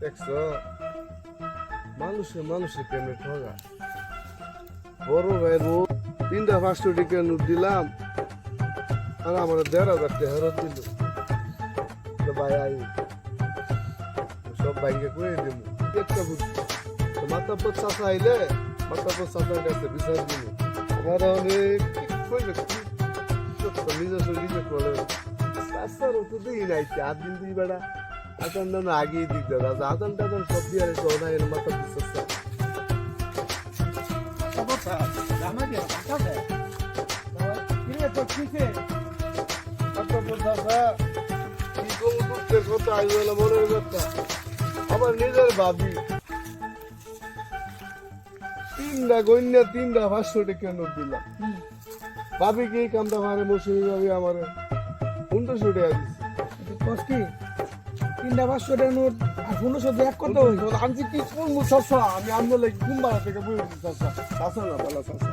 দেখছো মানুষে কেমনে ঠগা বড় ভাই রোজ 3টা 500 টাকা নোট দিলাম আর আমার 1,500 টাকা হারত দিল তো ভাই আই সব ব্যাংকে করে দিব একটা বুদ্ধি তো মাতাব্বর চাচা আইলে মাতাব্বর চাচার কাছে বিচার দিল আমার অনেক নিজস্ব নিজে করে চাচার তো দিই নাই 4 দিন দিই বেড়া আজান দাম আগেই দিতে রাজা আজান টাজান সব দিয়ে আর তো না এর মাথা বিশ্বাস আমার নিজের ভাবি 3টা 500 টাকা নোট দিলাম ভাবি কি কামটা মারে মৌসুমি ভাবি আমার 1500 টাকা দিচ্ছে 3টা 500 টাকা নোট আর 1500 দিয়ে এক কত হইল আমি কি করবো চাচা আমি আপনার লাগে ঘুমবাড়া থেকে বই চাচা চাচা না বলা চাচা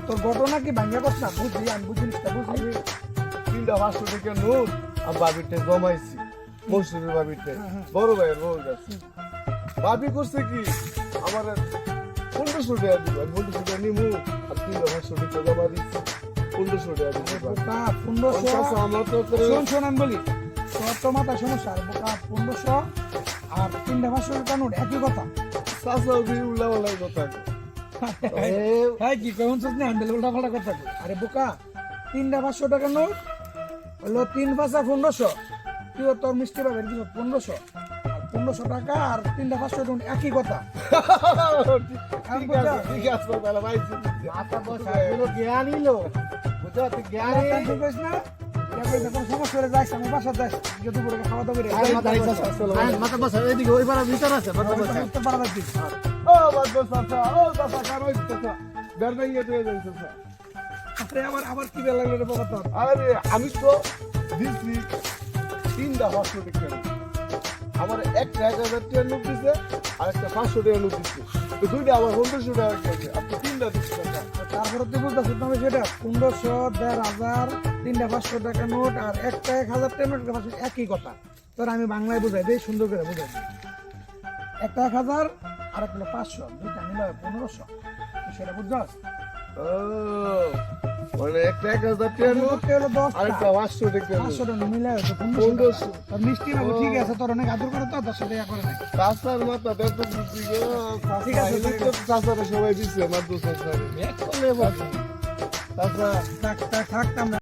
তোর ঘটনা কি ভাঙ্গা কথা বুঝি আমি বুঝি বুঝি 3টা 500 টাকা নোট আর বাবিরটা জমাইছি মৌসুমি বাবিরটা বড় ভাইয়ের বউ গেছে ভাবি করছে কি আমার 1500 টাকা দিব 1500 টাকা নিমু আর 3টা 500 টাকা জমা দিচ্ছি 1500 টাকা দিব বোকা 1500 আমরা তো শোন আমি বলি তোর তো মাথা সমস্যা বোকা 1500 আর 3টা 500 টাকা নোট একই কথা চাচা দি উল্লা উল্লাই কথা হ্যাঁ কি কেমন শুনছ না হ্যান্ডেল উল্টা পাল্টা কথা আরে বোকা 3টা 500 টাকা নোট হলো 3 5 1500 তুই তোর মিষ্টি পাবেন কি 1500 আর 1500 টাকা আর 3টা 500 নোট একই কথা ঠিক আছে তাহলে ভাই মাথা বসা এগুলো জ্ঞান নিলো বুঝছো তুই জ্ঞান ঠিক কইছ না কোন সমস্যা হলে যাইস আমি বাসা যাইস যদি পুরো খাওয়া দাওয়া মাথা বসা এদিকে ওই পাড়া ভিতর আছে মাথা বসা ভিতর পাড়া যাচ্ছিস ও বাদ চাচা ও চাচা কারো চাচা বেরবাইয়ে দিয়ে যাই চাচা আরে আবার কি বেলা লাগলো রে বাবা তোর আরে আমি তো দিছি 3টা 500 টাকা আমার একটা 1000 টাকা নোট দিছে আর একটা 500 টাকা নোট দিছে তো দুইটা আমার 1500 টাকা গেছে আপনি 3টা দিচ্ছেন তারপরে তুই বুঝতেছিস না সেটা 1500 1500 3টা 500 টাকা নোট আর একটা 1000 টাকা নোট একই কথা তোর আমি বাংলায় বুঝাই দেই সুন্দর করে বুঝাই একটা 1000 আর একটা 500 দুইটা মিলে 1500 সেটা বুঝছস ও মানে একটা 1000 টাকা নোট হলো 10 আর একটা 500 টাকা নোট 500 টাকা মিলে 1500 তোর মিষ্টি বাবু ঠিক আছে তোর অনেক আদর করে তো 10 টাকা করে নাই চাচার মাথা এত বুদ্ধি গো ঠিক আছে চাচারা সবাই দিচ্ছে আমার দু চাচারে এক করলে বাবা চাচা থাক আমরা